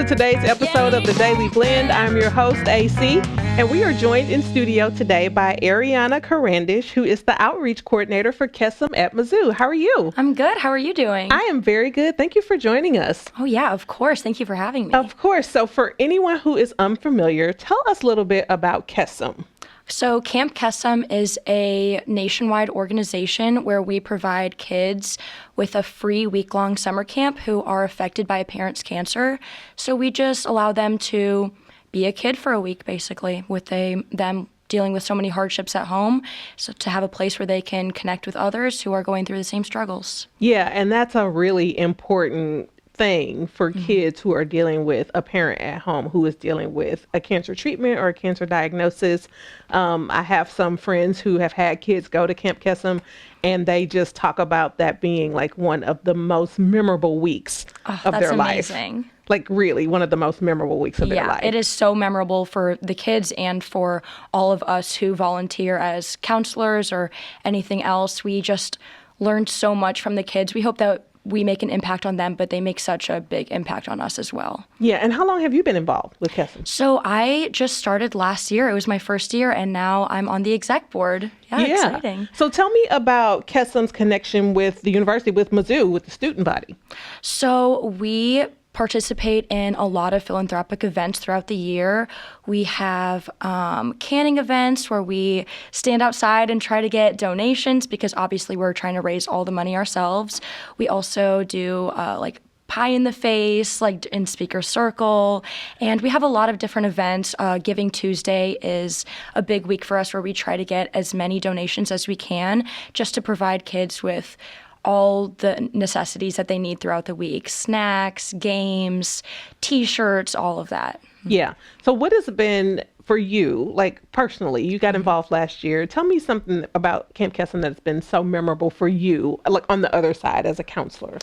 to today's episode of The Daily Blend. I'm your host, AC, and we are joined in studio today by Ariana Karandish, who is the outreach coordinator for Kesem at Mizzou. How are you? I'm good. How are you doing? I am very good. Thank you for joining us. Oh, yeah, of course. Thank you for having me. Of course. So for anyone who is unfamiliar, tell us a little bit about Kesem. So Camp Kesem is a nationwide organization where we provide kids with a free week-long summer camp who are affected by a parent's cancer. So we just allow them to be a kid for a week, basically, with them dealing with so many hardships at home, so to have a place where they can connect with others who are going through the same struggles. Yeah, and that's a really important thing for kids who are dealing with a parent at home who is dealing with a cancer treatment or a cancer diagnosis. I have some friends who have had kids go to Camp Kesem, and they just talk about that being like one of the most memorable weeks of their life. That's amazing. Like really one of the most memorable weeks of their life. Yeah, it is so memorable for the kids and for all of us who volunteer as counselors or anything else. We just learned so much from the kids. We hope that we make an impact on them, but they make such a big impact on us as well. Yeah, and how long have you been involved with Kesem? So I just started last year. It was my first year, and now I'm on the exec board. Yeah, exciting. So tell me about Kesem's connection with the university, with Mizzou, with the student body. So we participate in a lot of philanthropic events throughout the year. We have canning events where we stand outside and try to get donations because obviously we're trying to raise all the money ourselves. We also do like pie in the face, like in speaker circle. And we have a lot of different events. Giving Tuesday is a big week for us where we try to get as many donations as we can just to provide kids with all the necessities that they need throughout the week. Snacks, games, T-shirts, all of that. Yeah. So what has it been for you, like personally? You got involved last year. Tell me something about Camp Kesem that's been so memorable for you, like on the other side as a counselor.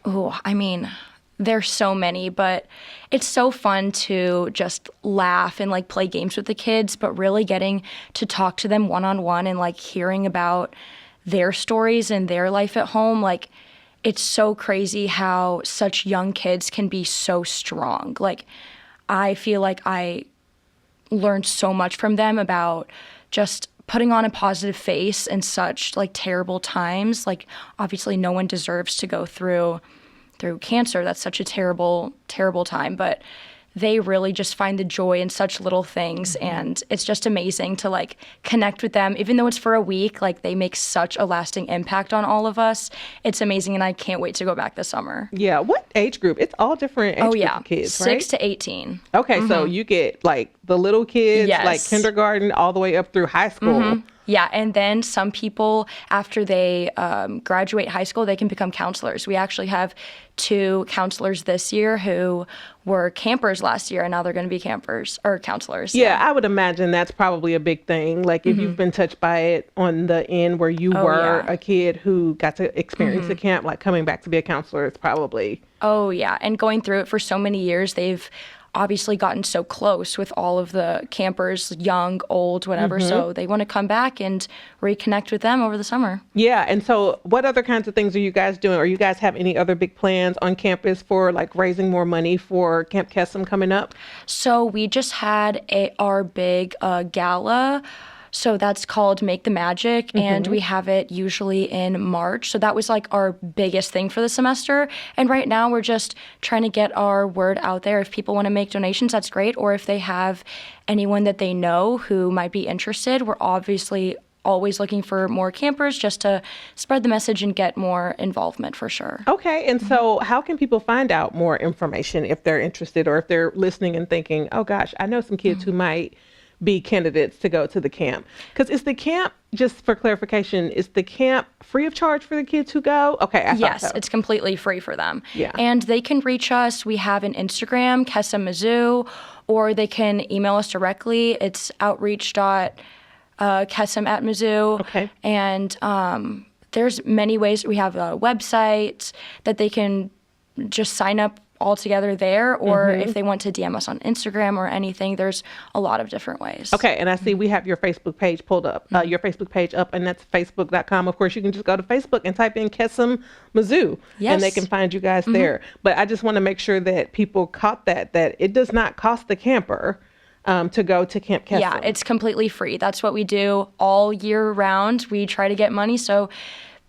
Oh, I mean, there's so many, but it's so fun to just laugh and like play games with the kids, but really getting to talk to them one-on-one and like hearing about their stories and their life at home. Like, it's so crazy how such young kids can be so strong. Like, I feel like I learned so much from them about just putting on a positive face in such like terrible times. Like, obviously no one deserves to go through cancer. That's such a terrible, terrible time, but they really just find the joy in such little things. And it's just amazing to like connect with them. Even though it's for a week, like they make such a lasting impact on all of us. It's amazing. And I can't wait to go back this summer. Yeah. What age group? It's all different age group of kids, right? 6 to 18. Okay. So you get like the little kids, Yes. like kindergarten all the way up through high school. Yeah, and then some people, after they graduate high school, they can become counselors. We actually have 2 counselors this year who were campers last year, and now they're going to be counselors. Yeah, I would imagine that's probably a big thing. Like if you've been touched by it on the end where you were a kid who got to experience the camp, like coming back to be a counselor, it's probably... Oh, yeah, and going through it for so many years, they've obviously gotten so close with all of the campers, young, old, whatever. So they want to come back and reconnect with them over the summer. Yeah. And so what other kinds of things are you guys doing? Or you guys have any other big plans on campus for like raising more money for Camp Kesem coming up? So we just had our big gala. So that's called Make the Magic, and we have it usually in March. So that was like our biggest thing for the semester. And right now we're just trying to get our word out there. If people want to make donations, that's great. Or if they have anyone that they know who might be interested, we're obviously always looking for more campers just to spread the message and get more involvement for sure. Okay. And so how can people find out more information if they're interested or if they're listening and thinking, oh gosh, I know some kids who might be candidates to go to the camp? Because is the camp, just for clarification, is the camp free of charge for the kids who go? Okay, Yes, thought so. it's completely free for them. Yeah. And they can reach us. We have an Instagram, Kesem Mizzou, or they can email us directly. It's outreach.kesem@Mizzou. Okay. And there's many ways. We have a website that they can just sign up all together there, or if they want to DM us on Instagram or anything, there's a lot of different ways. Okay, and I see we have your Facebook page pulled up, your Facebook page up, and that's facebook.com. Of course, you can just go to Facebook and type in Kesem Mizzou, and they can find you guys there. But I just want to make sure that people caught that it does not cost the camper to go to Camp Kesem. Yeah, it's completely free. That's what we do all year round. We try to get money so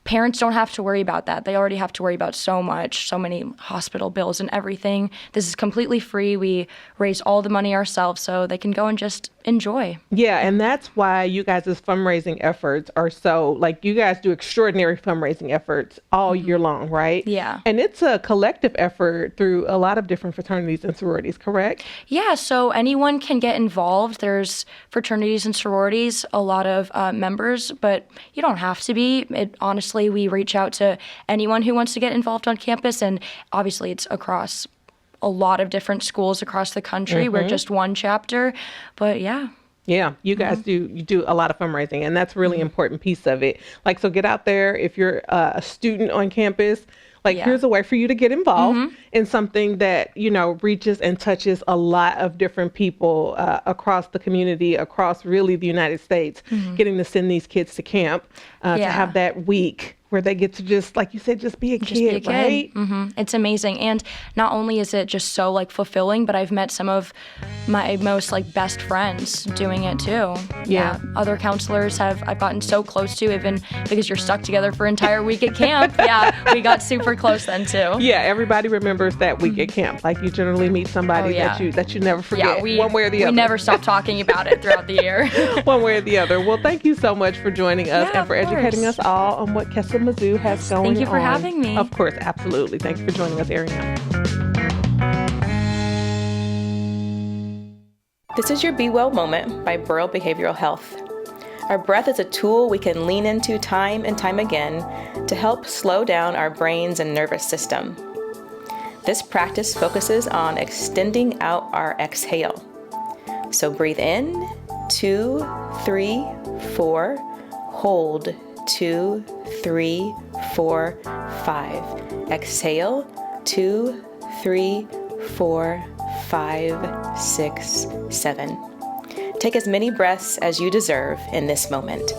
parents don't have to worry about that. They already have to worry about so many hospital bills and everything. This is completely free. We raise all the money ourselves so they can go and just enjoy. Yeah, and that's why you guys' fundraising efforts are so, like, you guys do extraordinary fundraising efforts all year long, right? Yeah. And it's a collective effort through a lot of different fraternities and sororities, correct? Yeah, so anyone can get involved. There's fraternities and sororities, a lot of members, but you don't have to be. Honestly, we reach out to anyone who wants to get involved on campus, and obviously it's across a lot of different schools across the country. We're just one chapter, but yeah. Yeah, you guys you do a lot of fundraising, and that's a really important piece of it. Like, so get out there if you're a student on campus. Like, here's a way for you to get involved in something that, you know, reaches and touches a lot of different people across the community, across really the United States, getting to send these kids to camp, to have that week where they get to just, like you said, just be a kid, right? It's amazing. And not only is it just so, like, fulfilling, but I've met some of my most, like, best friends doing it too. Yeah. Other counselors I've gotten so close to, even because you're stuck together for an entire week at camp. We got super close then too. Yeah, everybody remembers that week at camp. Like, you generally meet somebody that you never forget, one way or the other. We never stop talking about it throughout the year. One way or the other. Well, thank you so much for joining us and for educating us all on what Kesem Mizzou has going on. Thank you for having me. Of course, absolutely. Thank you for joining us, Ariana. This is your Be Well moment by Burrow Behavioral Health. Our breath is a tool we can lean into time and time again to help slow down our brains and nervous system. This practice focuses on extending out our exhale. So breathe in, 2, 3, 4, hold, 2, 3, 4, 5. Exhale, 2, 3, 4, 5, 6, 7. Take as many breaths as you deserve in this moment.